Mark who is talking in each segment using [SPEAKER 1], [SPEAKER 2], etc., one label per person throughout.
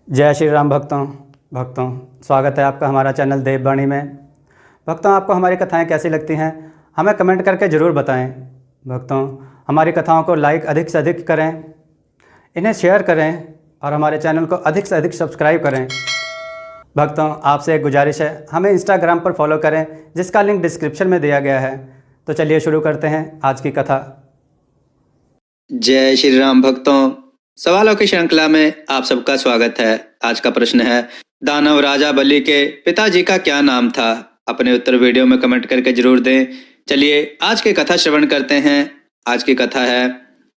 [SPEAKER 1] जय श्री राम भक्तों स्वागत है आपका हमारा चैनल देववाणी में। भक्तों, आपको हमारी कथाएं कैसी लगती हैं हमें कमेंट करके ज़रूर बताएं। भक्तों, हमारी कथाओं को लाइक अधिक से अधिक करें, इन्हें शेयर करें और हमारे चैनल को अधिक से अधिक सब्सक्राइब करें। भक्तों, आपसे एक गुजारिश है, हमें इंस्टाग्राम पर फॉलो करें जिसका लिंक डिस्क्रिप्शन में दिया गया है। तो चलिए शुरू करते हैं आज की कथा।
[SPEAKER 2] जय श्री राम भक्तों, सवालों की श्रृंखला में आप सबका स्वागत है। आज का प्रश्न है, दानव राजा बलि के पिताजी का क्या नाम था? अपने उत्तर वीडियो में कमेंट करके जरूर दें। चलिए आज की कथा श्रवण करते हैं। आज की कथा है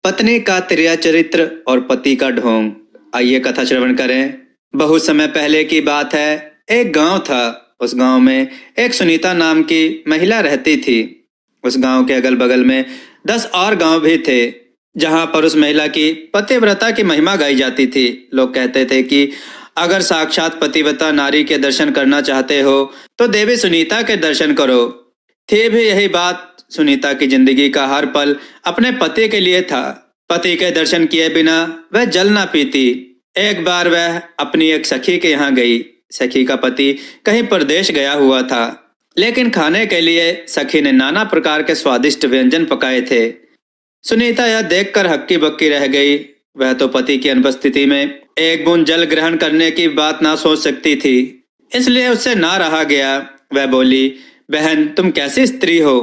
[SPEAKER 2] पत्नी का तिर्या चरित्र और पति का ढोंग। आइए कथा श्रवण करें। बहुत समय पहले की बात है। एक गांव था। उस गांव में एक सुनीता नाम की महिला रहती थी। उस गांव के अगल बगल में 10 और गांव भी थे जहां पर उस महिला की पतिव्रता की महिमा गाई जाती थी। लोग कहते थे कि अगर साक्षात पतिव्रता नारी के दर्शन करना चाहते हो तो देवी सुनीता के दर्शन करो। थी भी यही बात। सुनीता की जिंदगी का हर पल अपने पति के लिए था। पति के दर्शन किए बिना वह जल ना पीती। एक बार वह अपनी एक सखी के यहाँ गई। सखी का पति कहीं परदेश गया हुआ था, लेकिन खाने के लिए सखी ने नाना प्रकार के स्वादिष्ट व्यंजन पकाए थे। सुनीता यह देखकर हक्की बक्की रह गई। वह तो पति की अनुपस्थिति में एक बूंद जल ग्रहण करने की बात ना सोच सकती थी, इसलिए उससे ना रहा गया। वह बोली, बहन, तुम कैसी स्त्री हो?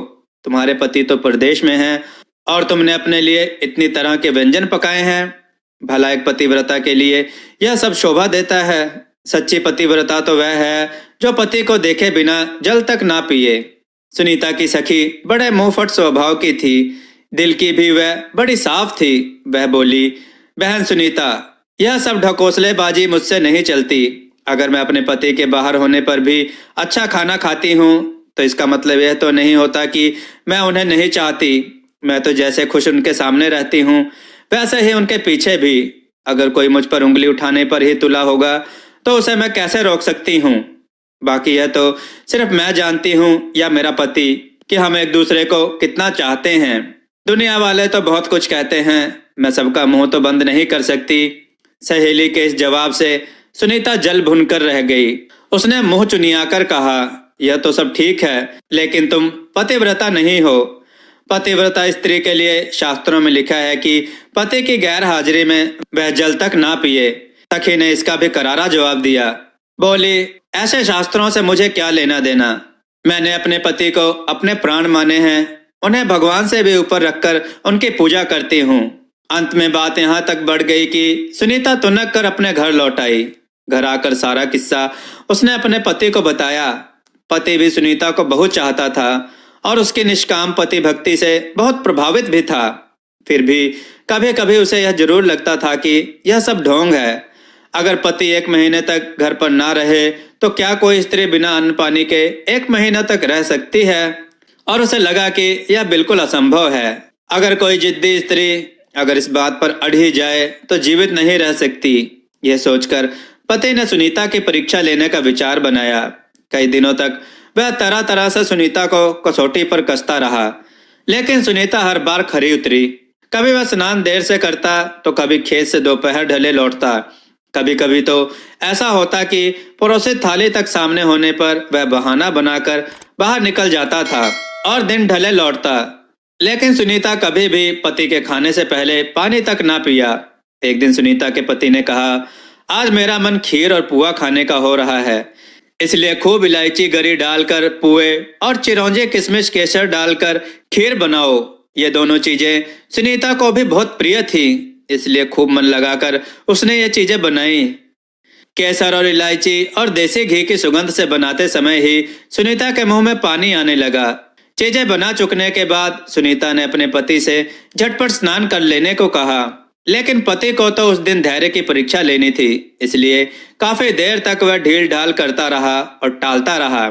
[SPEAKER 2] तुम्हारे पति तो परदेश में हैं और तुमने अपने लिए इतनी तरह के व्यंजन पकाए हैं। भला एक पतिव्रता के लिए यह सब शोभा देता है? सच्ची पतिव्रता तो वह है जो पति को देखे बिना जल तक ना पिए। सुनीता की सखी बड़े मुंहफट स्वभाव की थी। दिल की भी वह बड़ी साफ थी। वह बोली, बहन सुनीता, यह सब ढकोसलेबाजी मुझसे नहीं चलती। अगर मैं अपने पति के बाहर होने पर भी अच्छा खाना खाती हूँ तो इसका मतलब यह तो नहीं होता कि मैं उन्हें नहीं चाहती। मैं तो जैसे खुश उनके सामने रहती हूँ वैसे ही उनके पीछे भी। अगर कोई मुझ पर उंगली उठाने पर ही तुला होगा तो उसे मैं कैसे रोक सकती हूँ? बाकी यह तो सिर्फ मैं जानती हूँ या मेरा पति कि हम एक दूसरे को कितना चाहते हैं। दुनिया वाले तो बहुत कुछ कहते हैं, मैं सबका मुंह तो बंद नहीं कर सकती। सहेली के इस जवाब से सुनीता जल भुनकर रह गई। उसने मुंह चुनियाकर कहा, यह तो सब ठीक है, लेकिन तुम पतिव्रता नहीं हो। पतिव्रता स्त्री के लिए शास्त्रों में लिखा है कि पति की गैर हाजिरी में वह जल तक ना पिए। सखी ने इसका भी करारा जवाब दिया। बोली, ऐसे शास्त्रों से मुझे क्या लेना देना? मैंने अपने पति को अपने प्राण माने हैं। उन्हें भगवान से भी ऊपर रखकर उनकी पूजा करती हूँ। अंत में बात यहाँ तक बढ़ गई कि सुनीता तुनक कर अपने घर लौट आई। घर आकर सारा किस्सा उसने अपने पति को बताया। पति भी सुनीता को बहुत चाहता था और उसकी निष्काम पति भक्ति से बहुत प्रभावित भी था। फिर भी कभी कभी उसे यह जरूर लगता था कि यह सब ढोंग है। अगर पति 1 महीने तक घर पर ना रहे तो क्या कोई स्त्री बिना अन्न पानी के 1 महीना तक रह सकती है? और उसे लगा कि यह बिल्कुल असंभव है। अगर कोई जिद्दी स्त्री अगर इस बात पर अड़ ही जाए तो जीवित नहीं रह सकती। यह सोचकर पति ने सुनीता की परीक्षा लेने का विचार बनाया। कई दिनों तक वह तरह तरह से सुनीता को कसौटी पर कसता रहा, लेकिन सुनीता हर बार खरी उतरी। कभी वह स्नान देर से करता तो कभी खेत से दोपहर ढले लौटता। कभी कभी तो ऐसा होता कि परोसित थाली तक सामने होने पर वह बहाना बनाकर बाहर निकल जाता था और दिन ढले लौटता। लेकिन सुनीता कभी भी पति के खाने से पहले पानी तक ना पिया। एक दिन सुनीता के पति ने कहा, आज मेरा मन खीर और पुआ खाने का हो रहा है, इसलिए खूब इलायची गरी डालकर पुए और चिरौंजे किशमिश केसर डालकर खीर बनाओ। ये दोनों चीजें सुनीता को भी बहुत प्रिय थी, इसलिए खूब मन लगाकर उसने ये चीजें बनाई। केसर और इलायची और देसी घी की सुगंध से बनाते समय ही सुनीता के मुंह में पानी आने लगा। चीजें बना चुकने के बाद सुनीता ने अपने पति से झटपट स्नान कर लेने को कहा, लेकिन पति को तो उस दिन धैर्य की परीक्षा लेनी थी, इसलिए काफी देर तक वह ढील ढाल करता रहा और टालता रहा।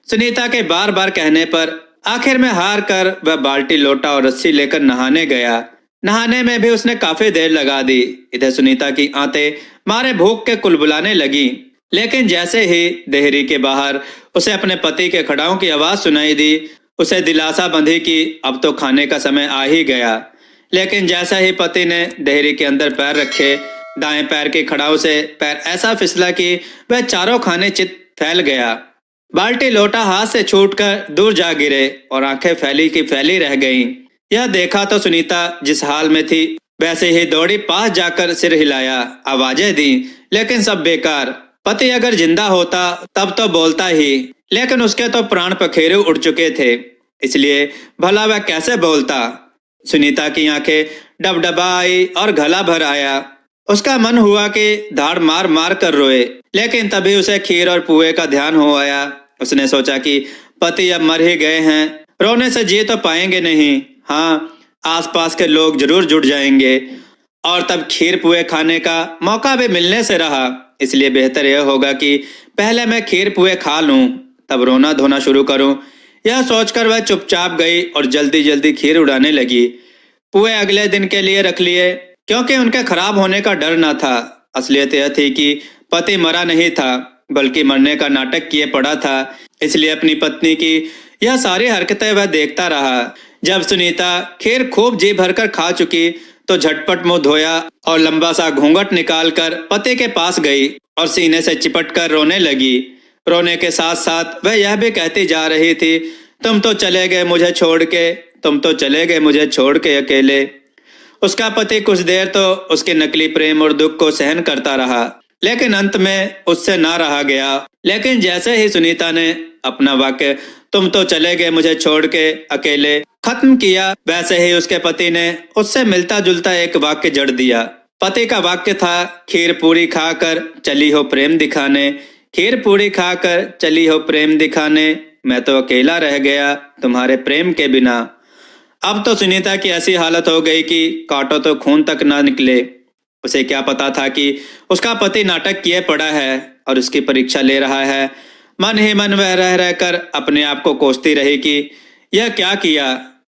[SPEAKER 2] सुनीता के बार बार कहने पर आखिर में हार कर वह बाल्टी, लोटा और रस्सी लेकर नहाने गया। नहाने में भी उसने काफी देर लगा दी। इधर सुनीता की आंतें मारे भूख के कुलबुलाने लगी, लेकिन जैसे ही देहरी के बाहर उसे अपने पति के खड़ाओं की आवाज सुनाई दी, उसे दिलासा बंधी कि अब तो खाने का समय आ ही गया। लेकिन जैसा ही पति ने देहरी के अंदर पैर रखे, दाएं पैर के खड़ाऊ से पैर ऐसा फिसला कि वह चारों खाने चित फैल गया। बाल्टी लोटा हाथ से छूटकर दूर जा गिरे और आंखें फैली की फैली रह गईं। यह देखा तो सुनीता जिस हाल में थी वैसे ही दौड़ी पास जाकर सिर हिलाया, आवाजें दी, लेकिन सब बेकार। पति अगर जिंदा होता तब तो बोलता ही, लेकिन उसके तो प्राण पखेरु उड़ चुके थे, इसलिए भला वह कैसे बोलता। सुनीता की आंखें डबडबाई और गला भर आया। उसका मन हुआ कि धाड़ मार मार कर रोए, लेकिन तभी उसे खीर और पुए का ध्यान हो आया। उसने सोचा कि पति अब मर ही गए हैं, रोने से जी तो पाएंगे नहीं, हाँ आसपास के लोग जरूर जुट जाएंगे और तब खीर पुए खाने का मौका भी मिलने से रहा। इसलिए बेहतर यह होगा कि पहले मैं खीर पुए खा लूं, तब रोना धोना शुरू करूं। यह सोचकर वह चुपचाप गई और जल्दी जल्दी खीर उड़ाने लगी। पुए अगले दिन के लिए रख लिए, क्योंकि उनके खराब होने का डर न था। असलियत यह थी कि पति मरा नहीं था, बल्कि मरने का नाटक किए पड़ा था। इसलिए अपनी पत्नी की यह सारी हरकतें वह देखता रहा। जब सुनीता खीर खूब जी भरकर खा चुकी तो झटपट मुंह धोया और लंबा सा घूंघट निकालकर पति के पास गई और सीने से चिपट कर रोने लगी। रोने के साथ साथ वह यह भी कहती जा रही थी, तुम तो चले गए मुझे छोड़ के, तुम तो चले गए मुझे छोड़ के अकेले। उसका पति कुछ देर तो उसके नकली प्रेम और दुख को सहन करता रहा, लेकिन अंत में उससे ना रहा गया। लेकिन जैसे ही सुनीता ने अपना वाक्य तुम तो चले गए मुझे छोड़ के अकेले खत्म किया, वैसे ही उसके पति ने उससे मिलता जुलता एक वाक्य जड़ दिया। पति का वाक्य था, खीर पूरी खाकर चली हो प्रेम दिखाने, खीर पूरी खाकर चली हो प्रेम दिखाने, मैं तो अकेला रह गया तुम्हारे प्रेम के बिना। अब तो सुनीता की ऐसी हालत हो गई कि काटो तो खून तक ना निकले। उसे क्या पता था कि उसका पति नाटक किए पड़ा है और उसकी परीक्षा ले रहा है। मन ही मन वह रह रहकर अपने आप को कोसती रही कि यह क्या किया,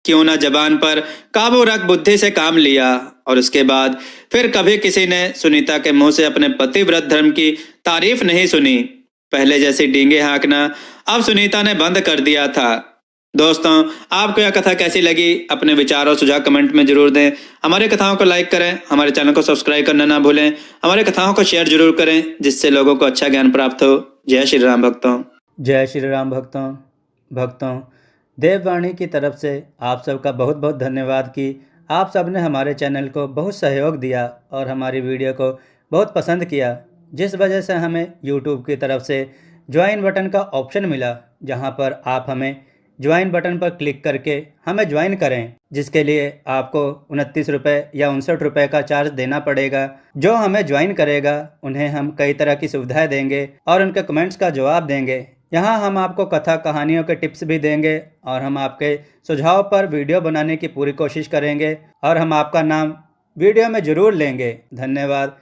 [SPEAKER 2] क्यों ना जबान पर काबू रख बुद्धि से काम लिया। और उसके बाद फिर कभी किसी ने सुनीता के मुंह से अपने पतिव्रत धर्म की तारीफ नहीं सुनी। पहले जैसी डींगे हाँकना अब सुनीता ने बंद कर दिया था। दोस्तों, आपको यह कथा कैसी लगी? अपने विचार और सुझाव कमेंट में जरूर दें। हमारे कथाओं को लाइक करें, हमारे चैनल को सब्सक्राइब करना ना भूलें। हमारे कथाओं को शेयर जरूर करें, जिससे लोगों को अच्छा ज्ञान प्राप्त हो। जय श्री राम भक्तों।
[SPEAKER 1] जय श्री राम भक्तों। देववाणी की तरफ से आप सबका बहुत बहुत धन्यवाद कि आप सब ने हमारे चैनल को बहुत सहयोग दिया और हमारी वीडियो को बहुत पसंद किया, जिस वजह से हमें यूट्यूब की तरफ से ज्वाइन बटन का ऑप्शन मिला, जहां पर आप हमें ज्वाइन बटन पर क्लिक करके हमें ज्वाइन करें, जिसके लिए आपको 29 रुपये या 59 रुपये का चार्ज देना पड़ेगा। जो हमें ज्वाइन करेगा उन्हें हम कई तरह की सुविधाएं देंगे और उनके कमेंट्स का जवाब देंगे। यहाँ हम आपको कथा कहानियों के टिप्स भी देंगे और हम आपके सुझाव पर वीडियो बनाने की पूरी कोशिश करेंगे और हम आपका नाम वीडियो में ज़रूर लेंगे। धन्यवाद।